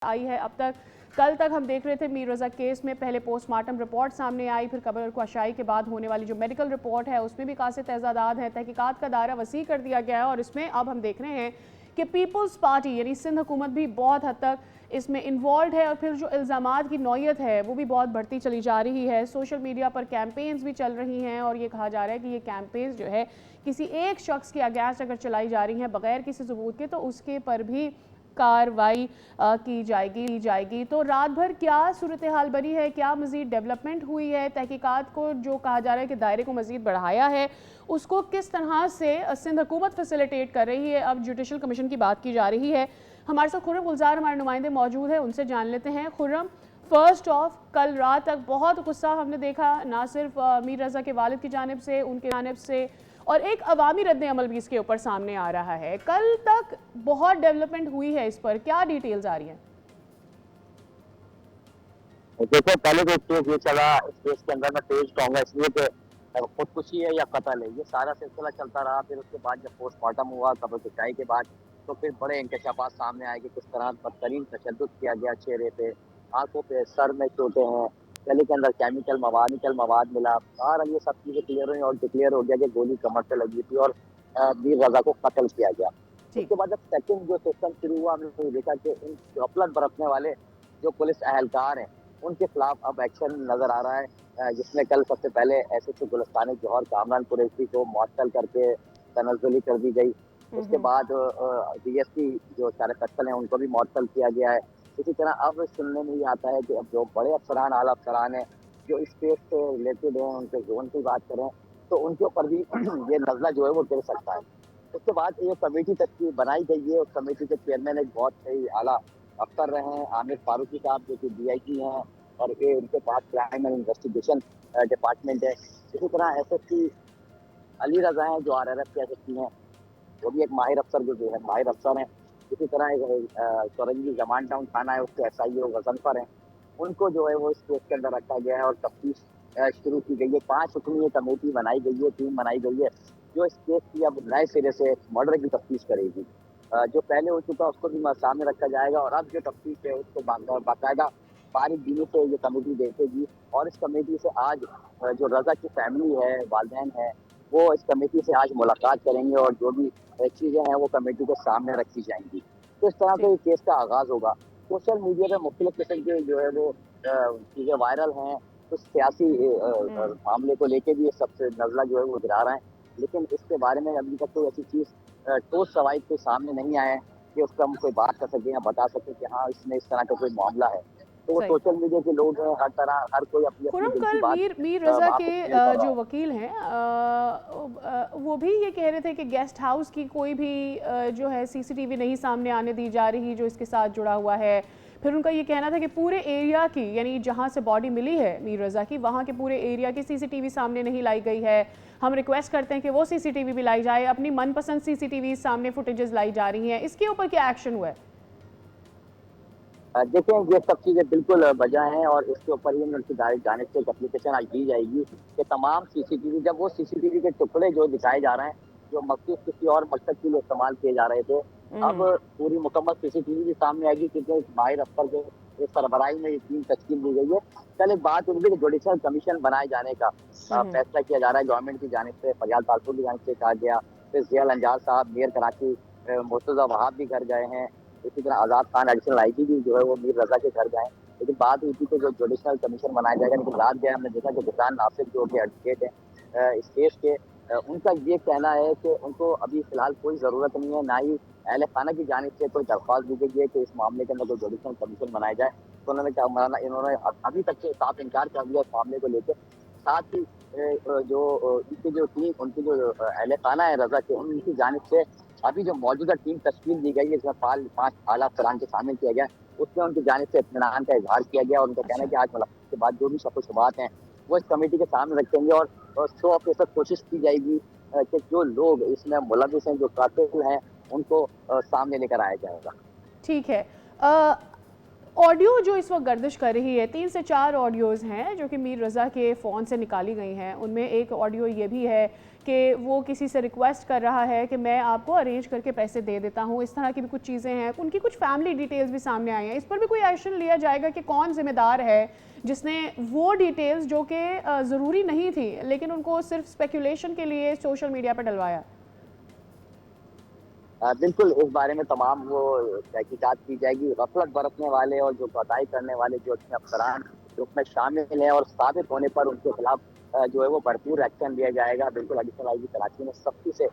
आई है अब तक। कल तक हम देख रहे थे मीर रज़ा केस में पहले पोस्टमार्टम रिपोर्ट सामने आई, फिर कब्र कुशाई के बाद होने वाली जो मेडिकल रिपोर्ट है उसमें भी खासे तहज़ादात हैं। तहकीकात का दायरा वसी कर दिया गया है और इसमें अब हम देख रहे हैं कि पीपल्स पार्टी यानी सिंध हुकूमत भी बहुत हद तक इसमें इन्वॉल्व है और फिर जो इल्ज़ामात की नौयत है वो भी बहुत बढ़ती चली जा रही है। सोशल मीडिया पर कैंपेन्स भी चल रही हैं और ये कहा जा रहा है कि ये कैंपेन्स जो है किसी एक शख्स के अगेंस्ट अगर चलाई जा रही हैं बग़ैर किसी सबूत के तो उसके पर भी कार्रवाई की जाएगी। तो रात भर क्या सूरत हाल बनी है, क्या मज़ीद डेवलपमेंट हुई है? तहकीकात को जो कहा जा रहा है कि दायरे को मज़ीद बढ़ाया है उसको किस तरह से सिंध हुकूमत फैसिलिटेट कर रही है? अब जुडिशल कमीशन की बात की जा रही है। हमारे साथ खुर्रम गुलजार हमारे नुमाइंदे मौजूद हैं, उनसे जान लेते हैं। खुर्रम, फर्स्ट ऑफ कल रात तक बहुत गुस्सा हमने देखा, ना सिर्फ मीर रज़ा के वालिद की जानिब से, उनके जानिब से, और एक अवामी रद्द अमल भी इसके ऊपर सामने आ रहा है। कल तक बहुत डेवलपमेंट हुई है, इस पर क्या डिटेल्स आ रही हैं? देखो, पहले तो केस ये चला, इस केस के अंदर मैं तेज कहूँगा इसलिए कि खुदकुशी है या कत्ल है, ये सारा सिलसिला चलता रहा। फिर उसके बाद जब पोस्टमार्टम हुआ कब्र कुशाई के बाद तो फिर बड़े इंकशाफात सामने आए कि किस तरह बदतरीन तशद्दुद किया गया, चेहरे पे, आंखों पे, सर में चोटें हैं, गले के अंदर केमिकल मवाद मिला। और ये सब चीज़ें क्लियर हुई और डिक्लेयर हो गया कि गोली कमर से लगी थी और मीर रज़ा को कत्ल किया गया। उसके बाद जब सेकंड जो सिस्टम शुरू हुआ, हमने देखा कि इन गफलत बरतने वाले जो पुलिस अहलकार हैं उनके खिलाफ अब एक्शन नजर आ रहा है, जिसमें कल सबसे पहले एसएचओ गुलिस्तान जौहर कामरान कुरैशी को मुअत्तल करके तनज़्ज़ुली कर दी गई। उसके बाद डीएसपी जो चारक अफसर हैं उनको भी मुअत्तल किया गया है। इसी तरह अब सुनने में ये आता है कि अब जो बड़े अफसरान, आला अफसरान हैं जो इस केस से रिलेटेड हैं, उनके जोन की बात करें तो उनके ऊपर भी ये नज़ला जो है वो गिर सकता है। उसके बाद ये कमेटी तक बनाई गई है, उस कमेटी के चेयरमैन एक बहुत सही आला अफसर रहे हैं आमिर फारूकी साहब, जो कि डीआईजी हैं और ये उनके पास क्राइम एंड इन्वेस्टिगेशन डिपार्टमेंट है। इसी तरह एसएसपी अली रजा हैं जो आरआरएफ के एसएसपी हैं, वो भी एक माहिर अफसर जो है माहिर अफसर हैं। इसी तरह चौरंगी जमान टाउन थाना है, उसके एसआईओ गजनफर हैं, उनको जो है वो इस केस के अंदर रखा गया है और तफ्तीश शुरू की गई है। 5 रुकनी कमेटी बनाई गई है, टीम बनाई गई है जो इस केस की अब नए सिरे से मर्डर की तफ्तीश करेगी। जो पहले हो चुका उसको भी सामने रखा जाएगा और अब जो तफ्तीश है उसको बाकायदा बारीक बीनी से ये कमेटी देखेगी। और इस कमेटी से आज जो रजा की फैमिली है, वालिदैन है, वो इस कमेटी से आज मुलाकात करेंगे और जो भी चीज़ें हैं वो कमेटी के सामने रखी जाएंगी। तो इस तरह से केस का आगाज़ होगा। सोशल मीडिया पर मुख्तलिफ किस्म के जो है वो चीज़ें वायरल हैं, तो सियासी मामले को लेके भी ये सबसे नज़ला जो है वो गिरा रहे हैं, लेकिन इसके बारे में अभी तक कोई ऐसी चीज़ ठोस सवाल के सामने नहीं आए हैं कि उसका हम कोई बात कर सकें या बता सकें कि हाँ इसमें इस तरह का कोई मामला है। तो वो सोशल मीडिया के लोग हैं, हर तरह हर कोई अपनी कल मीर रज़ा के जो वकील हैं वो भी ये कह रहे थे कि गेस्ट हाउस की कोई भी जो है सीसीटीवी नहीं सामने आने दी जा रही जो इसके साथ जुड़ा हुआ है। फिर उनका ये कहना था कि पूरे एरिया की, यानी जहाँ से बॉडी मिली है मीर रज़ा की, वहाँ के पूरे एरिया की सीसीटीवी सामने नहीं लाई गई है। हम रिक्वेस्ट करते हैं कि वो सीसीटीवी भी लाई जाए, अपनी मनपसंद सीसीटीवी सामने फुटेजेस लाई जा रही हैं। इसके ऊपर क्या एक्शन हुआ है? देखें, ये सब चीज़ें बिल्कुल वजह हैं और इसके ऊपर ही उनकी जानिब से एक एप्लीकेशन आज दी जाएगी कि तमाम सीसीटीवी, जब वो सीसीटीवी के टुकड़े जो दिखाए जा रहे हैं जो मखसूस किसी और मकसद के लिए इस्तेमाल किए जा रहे थे, अब पूरी मुकम्मल सीसीटीवी भी सामने आएगी क्योंकि इस माहिर अफसर के सरबराही में ये टीम तश्कील दी गई है। कल एक बात उनकी जुडिशल कमीशन बनाए जाने का फैसला किया जा रहा है गवर्नमेंट की जानिब से, फरियाद तालपुर की जानिब से कहा गया। फिर ज़िया अंजार साहब मेयर कराची मुर्तज़ा वहाब भी घर गए हैं। इसी तरह आज़ाद खान एडिशनल आईजी भी जो है वो मीर रज़ा के घर गए। लेकिन बात हुई थी कि जो जुडिशनल कमीशन बनाया जाएगा, लेकिन रात गया हमने देखा कि गुलसान नासिर जो कि एडवोकेट हैं इस केस के, उनका ये कहना है कि उनको अभी फिलहाल कोई ज़रूरत नहीं है, ना ही अहले खाना की जानिब से कोई दरख्वास्त दी गई है कि इस मामले के अंदर कोई जुडिशनल कमीशन बनाया जाए। तो उन्होंने कहा, इन्होंने अभी तक से साफ इनकार कर दिया इस मामले को लेकर। साथ ही जो इनकी जो टीम, उनकी जो अहले खाना है रज़ा के, उनकी जानिब से अभी जो मौजूदा टीम तश्कील दी गई है इसमें 5 आला अफसरान को शामिल किया गया, उसमें उनकी जानिब से इत्मीनान का इजहार किया गया और उनका कहना है कि आज मुलाकात के बाद जो भी शक-व-शुबहात हैं वो इस कमेटी के सामने रखेंगे और 100% कोशिश की जाएगी कि जो लोग इसमें मुलविस हैं, जो कातिल हैं, उनको सामने लेकर आया जाएगा। ठीक है। ऑडियो जो इस वक्त गर्दिश कर रही है, 3 से 4 ऑडियोज़ हैं जो कि मीर रज़ा के फ़ोन से निकाली गई हैं। उनमें एक ऑडियो ये भी है कि वो किसी से रिक्वेस्ट कर रहा है कि मैं आपको अरेंज करके पैसे दे देता हूँ। इस तरह की भी कुछ चीज़ें हैं। उनकी कुछ फैमिली डिटेल्स भी सामने आई हैं। इस पर भी कोई एक्शन लिया जाएगा कि कौन ज़िम्मेदार है जिसने वो डिटेल्स जो कि ज़रूरी नहीं थी लेकिन उनको सिर्फ स्पेकुलेशन के लिए सोशल मीडिया पर डलवाया? बिल्कुल, इस बारे में तमाम वो तहकीकात की जाएगी। गफ़लत बरतने वाले और जो कोताही करने वाले जो इसमें अफ़सरान उसमें शामिल हैं और साबित होने पर उनके खिलाफ जो है वो भरपूर एक्शन लिया जाएगा। बिल्कुल एडिशनल आईजी कराची ने सख्ती से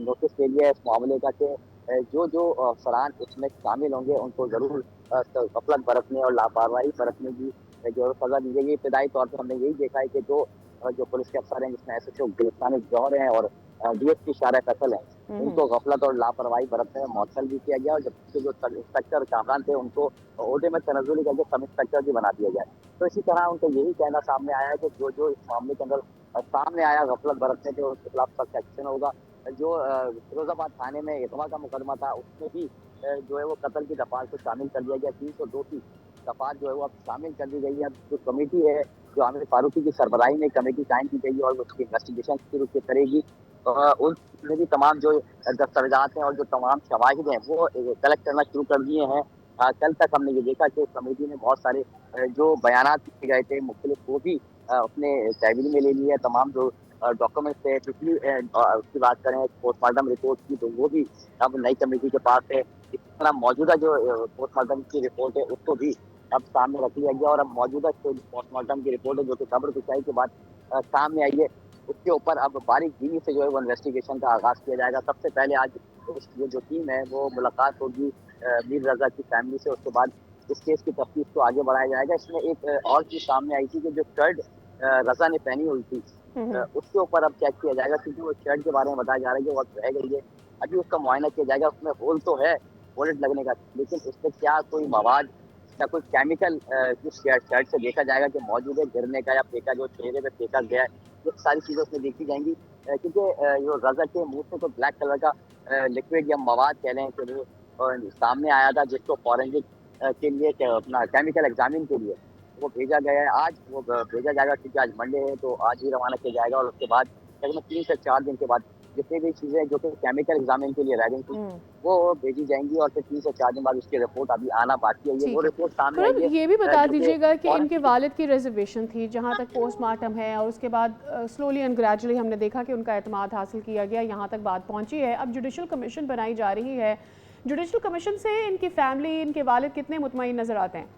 नोटिस ले लिया है इस मामले का कि जो अफ़सरान इसमें शामिल होंगे उनको ज़रूर गफ़लत बरतने और लापरवाही बरतने की जो है सज़ा दी जाएगी। इब्तिदाई तौर पर हमने यही देखा है कि जो पुलिस के अफ़सर हैं जिसमें एसएचओ गुलिस्तान जौहर हैं और डीएसपी शारा फैसल हैं, उनको गफलत और लापरवाही बरतने में मअतल भी किया गया और जबकि जो सब इंस्पेक्टर कामरान थे उनको ओहदे में तनज़्ज़ुली करके सब इंस्पेक्टर भी बना दिया गया। तो इसी तरह उनका यही कहना सामने आया है कि जो इस मामले के अंदर सामने आया गफलत बरतने के उसके खिलाफ सख्त एक्शन होगा। जो फिरोजाबाद थाने में इतवा का मुकदमा था उसमें भी जो है वो कत्ल की दफात को शामिल कर दिया गया। 302 की दफात जो है वो अब शामिल कर दी गई है। अब जो कमेटी है जो आमिर फारूकी की सरबराही में कमेटी कायम की गई है और उसकी इन्वेस्टिगेशन शुरू करेगी। उसमें भी तमाम जो दस्तावेजात हैं और जो तमाम शवाहिद हैं वो कलेक्ट करना शुरू कर दिए हैं। कल तक हमने ये देखा कि कमेटी ने बहुत सारे जो बयानात किए गए थे मुख्तलिफ वो भी अपने तहवील में ले लिए हैं। तमाम जो डॉक्यूमेंट्स थे पिछली उसकी बात करें पोस्टमार्टम रिपोर्ट की तो वो भी अब नई कमेटी के पास है। इस तरह मौजूदा जो पोस्टमार्टम की रिपोर्ट है उसको भी अब सामने रख लिया गया और अब मौजूदा जो पोस्टमार्टम की रिपोर्ट है जो कि कब्र कुचाई के बाद सामने आई है उसके ऊपर अब बारीक बीनी से जो है वो इन्वेस्टिगेशन का आगाज किया जाएगा। सबसे पहले आज ये जो टीम है वो मुलाकात होगी मीर रजा की फैमिली से। उसके बाद इस केस की तफ्तीश को आगे बढ़ाया जाएगा। इसमें एक और चीज सामने आई थी कि जो शर्ट रजा ने पहनी हुई थी उसके ऊपर अब चेक किया जाएगा क्योंकि वो शर्ट के बारे में बताया जा रहा है कि वो रह गई है। अभी उसका मुआयना किया जाएगा। उसमें होल तो है बुलेट लगने का लेकिन उसमें क्या कोई मवाद या कोई केमिकल उस शर्ट से देखा जाएगा कि मौजूद है गिरने का या फेंका जो चेहरे पे फेंका गया है। ये सारी चीज़ें उसमें देखी जाएंगी क्योंकि जो रजा के मुंह से तो ब्लैक कलर का लिक्विड या मवाद कह लें कि वो सामने आया था जिसको फॉरेंसिक के लिए अपना केमिकल एग्जामिन के लिए वो भेजा गया है। आज वो भेजा जाएगा क्योंकि आज मंडे है तो आज ही रवाना किया जाएगा और उसके बाद तकरीबन 3 से 4 दिन के बाद जितनी भी चीज़ें जो कि केमिकल एग्जामिन के लिए रह गई थी वो भेजी जाएंगी और फिर 3 से 4 दिन बाद उसकी रिपोर्ट अभी आना बाकी है। ये वो रिपोर्ट सामने आई है। ये भी बता दीजिएगा कि इनके वालिद की रिजर्वेशन थी जहाँ तक पोस्टमार्टम है और उसके बाद स्लोली एंड ग्रेजुअली हमने देखा कि उनका एतमाद हासिल किया गया, यहाँ तक बात पहुँची है। अब जुडिशल कमीशन बनाई जा रही है। जुडिशल कमीशन से इनकी फैमिली इनके वालिद कितने मुतमईन नजर आते हैं?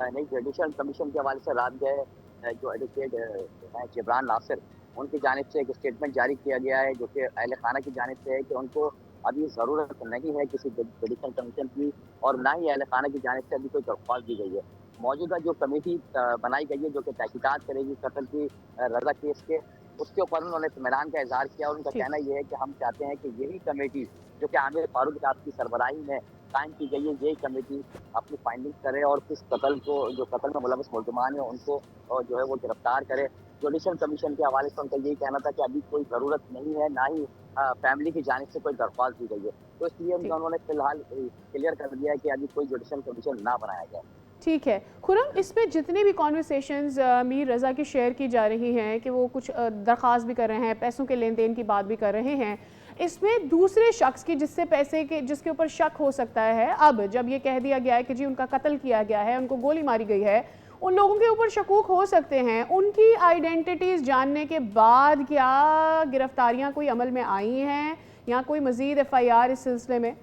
नहीं, जुडिशल कमीशन के हवाले से रात गए जो एडवोकेट हैं जिब्रान नासिर उनकी जानिब से एक स्टेटमेंट जारी किया गया है जो कि अहल खाना की जानिब से है कि उनको अभी ज़रूरत नहीं है किसी जुडिशल कमीशन की और ना ही अहल खाना की जानिब से अभी कोई दरख्वास्त दी गई है। मौजूदा जो कमेटी बनाई गई है जो कि तहकीकात करेगी कत्ल की रजा केस के उसके ऊपर उन्होंने इत्मीनान का इजहार किया और उनका कहना ये है कि हम चाहते हैं कि यही कमेटी जो कि आमिर फारूक साहब की सरबराही में कायम की गई है यही कमेटी अपनी फाइंडिंग करे और किस कत्ल को जो कत्ल में मुलविस मुल्ज़िमान है उनको जो है वो गिरफ्तार करे। जुडिशल कमीशन के हवाले से उनका यही कहना था कि अभी कोई ज़रूरत नहीं है ना ही फैमिली की जानिब से कोई दरख्वास्त दी गई है। तो इसलिए उन्होंने फिलहाल क्लियर कर दिया है कि अभी कोई जुडिशल कमीशन ना बनाया जाए। ठीक है खुरम, इसमें जितने भी कॉन्वर्सेशंस मीर रज़ा की शेयर की जा रही हैं कि वो कुछ दरख्वास्त भी कर रहे हैं, पैसों के लेन देन की बात भी कर रहे हैं, इसमें दूसरे शख्स की जिससे पैसे के जिसके ऊपर शक हो सकता है, अब जब ये कह दिया गया है कि जी उनका कत्ल किया गया है, उनको गोली मारी गई है, उन लोगों के ऊपर शकूक हो सकते हैं, उनकी आइडेंटिटीज़ जानने के बाद क्या गिरफ्तारियाँ कोई अमल में आई हैं या कोई मज़ीद FIR इस सिलसिले में?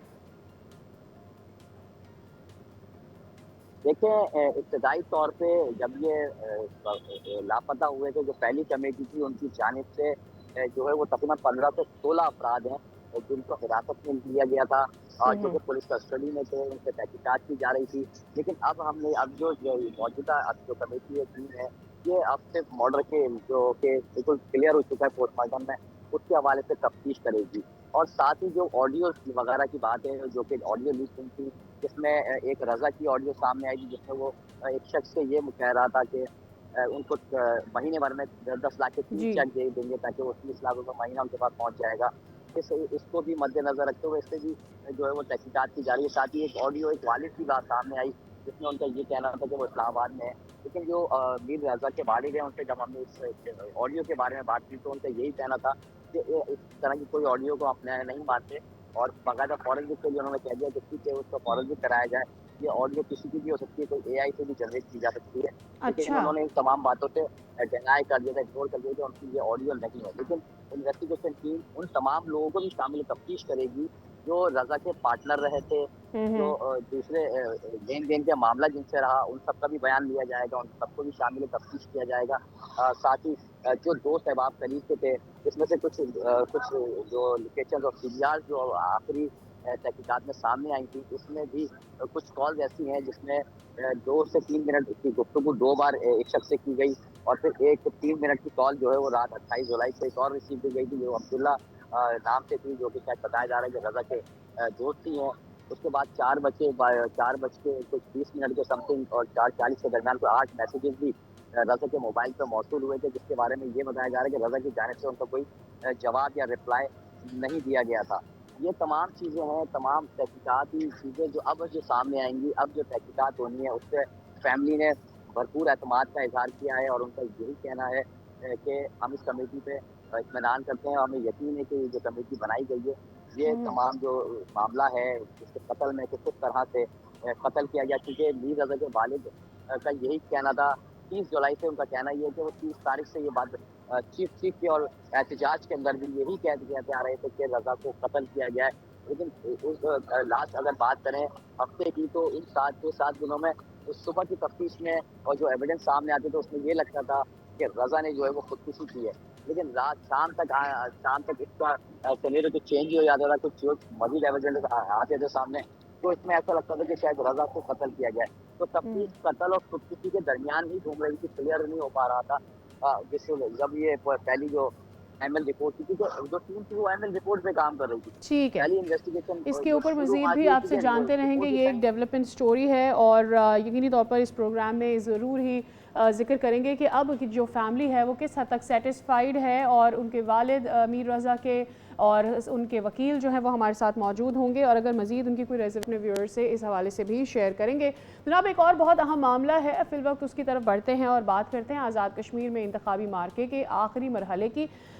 देखिए इब्तदाई तौर पे जब ये लापता हुए थे जो पहली कमेटी थी उनकी जानिब से जो है वो तकरीबन 15 से 16 अफराद हैं जिनको हिरासत में लिया गया था और जो कि पुलिस कस्टडी में थे उनसे तहकीकात की जा रही थी। लेकिन अब हमने अब जो मौजूदा अब जो कमेटी है टीम है ये अब सिर्फ मर्डर के जो कि बिल्कुल क्लियर हो चुका है पोस्टमार्टम में उसके हवाले से तफ्तीश करेगी और साथ ही जो ऑडियो वगैरह की बात है जो कि ऑडियो लीक हुई थी जिसमें एक रजा की ऑडियो सामने आई थी जिसमें वो एक शख्स से ये कह रहा था कि उनको महीने भर में 10 लाख के 3 चेक दे देंगे ताकि वो 30 लाख रुपये महीना उनके पास पहुंच जाएगा। اس کو بھی مد نظر رکھتے ہوئے اس سے بھی جو ہے وہ تحقیقات کی جا رہی ہے. ساتھ ہی ایک آڈیو ایک والد کی بات سامنے آئی جس میں ان کا یہ کہنا تھا کہ وہ اسلام آباد میں ہے, لیکن جو میر رضا کے والد ہیں ان سے جب ہم نے اس آڈیو کے بارے میں بات کی تو ان کا یہی کہنا تھا کہ اس طرح کی کوئی آڈیو کو اپنے نہیں مانتے, اور باقاعدہ فورنسک سے بھی انہوں نے کہہ دیا کہ ٹھیک ہے اس کو فورنسک کرایا جائے, یہ آڈیو کسی کی بھی ہو سکتی ہے, کوئی اے آئی سے بھی جنریٹ کی جا سکتی ہے, لیکن اچھا. انہوں نے ان تمام باتوں سے ڈینائی کر دیا تھا, اگنور کر دیا کہ ان کی یہ آڈیو نہیں ہے. لیکن انویسٹیگیشن ٹیم ان تمام لوگوں کو بھی شامل تفتیش کرے گی جو رضا کے پارٹنر رہے تھے, جو دوسرے لین دین کا معاملہ جن سے رہا ان سب کا بھی بیان لیا جائے گا, ان سب کو بھی شامل تفتیش کیا جائے گا. ساتھ ہی جو دوست احباب قریب کے تھے اس میں سے کچھ جو لوکیشن اور سیریال جو آخری تحقیقات میں سامنے آئی تھی اس میں بھی کچھ کالز ایسی ہیں جس میں 2 سے 3 منٹ کی گفتگو 2 بار ایک شخص سے کی گئی, اور پھر ایک 3 منٹ کی کال جو ہے وہ رات 28 جولائی کو ایک اور ریسیو کی گئی تھی جو عبداللہ نام سے تھی, جو کہ شاید بتایا جا رہا ہے کہ رضا کے دوست ہی ہیں. اس کے بعد 4:20 کے سم تھنگ اور 4:40 کے درمیان کو 8 میسیجز بھی رضا کے موبائل پہ موصول ہوئے تھے, جس کے بارے میں یہ بتایا جا رہا ہے کہ رضا کی جانب سے ان کا کوئی جواب یا رپلائی نہیں دیا گیا تھا. یہ تمام چیزیں ہیں, تمام تحقیقاتی چیزیں جو سامنے آئیں گی, اب جو تحقیقات ہونی ہے اس سے فیملی نے بھرپور اعتماد کا اظہار کیا ہے, اور ان کا یہی کہنا ہے کہ ہم اس کمیٹی پہ اطمینان کرتے ہیں, اور ہمیں یقین ہے کہ یہ جو کمیٹی بنائی گئی ہے یہ تمام جو معاملہ ہے اس کے قتل میں کہ کس طرح سے قتل کیا گیا, کیونکہ میر رضا کے والد کا یہی کہنا تھا 30 جولائی سے ان کا کہنا یہ ہے کہ وہ 30 تاریخ سے یہ بات چیف کے اور احتجاج کے اندر بھی یہی کہتے آ رہے تھے کہ رضا کو قتل کیا گیا ہے. لیکن لاسٹ اگر بات کریں ہفتے کی تو ان 7 دنوں میں اس صبح کی تفتیش میں اور جو ایویڈنس سامنے آتے تھے اس میں یہ لگتا تھا کہ رضا نے جو ہے وہ خودکشی کی ہے, لیکن رات شام تک اس کا سینیریو تو چینج ہی ہو جاتا تھا, کچھ مزید ایویڈنس آتے تھے سامنے, تو اس میں ایسا لگتا تھا کہ شاید رضا کو قتل کیا گیا ہے. تو تفتیش قتل اور خودکشی کے درمیان ہی گھوم رہی تھی, کلیئر نہیں ہو پا رہا تھا. جب یہ پہلی جو ایم ایل رپورٹ کی تھی جو ٹیم تھی وہ ایم ایل رپورٹ پہ کام کر رہی تھی, ٹھیک ہے, پہلی انویسٹیگیشن اس کے جو اوپر شروع مزید آج بھی ہوئی آپ تھی سے کہ جانتے رہیں گے. رپورٹ یہ ایک ڈیولپمنٹ سٹوری ہے اور یقینی طور پر اس پروگرام میں ضرور ہی ذکر کریں گے کہ اب جو فیملی ہے وہ کس حد تک سیٹسفائیڈ ہے, اور ان کے والد میر رضا کے اور ان کے وکیل جو ہیں وہ ہمارے ساتھ موجود ہوں گے, اور اگر مزید ان کی کوئی ریزرو اپنے ویورز سے اس حوالے سے بھی شیئر کریں گے. جناب ایک اور بہت اہم معاملہ ہے, فی الوقت اس کی طرف بڑھتے ہیں اور بات کرتے ہیں آزاد کشمیر میں انتخابی مارکے کے آخری مرحلے کی.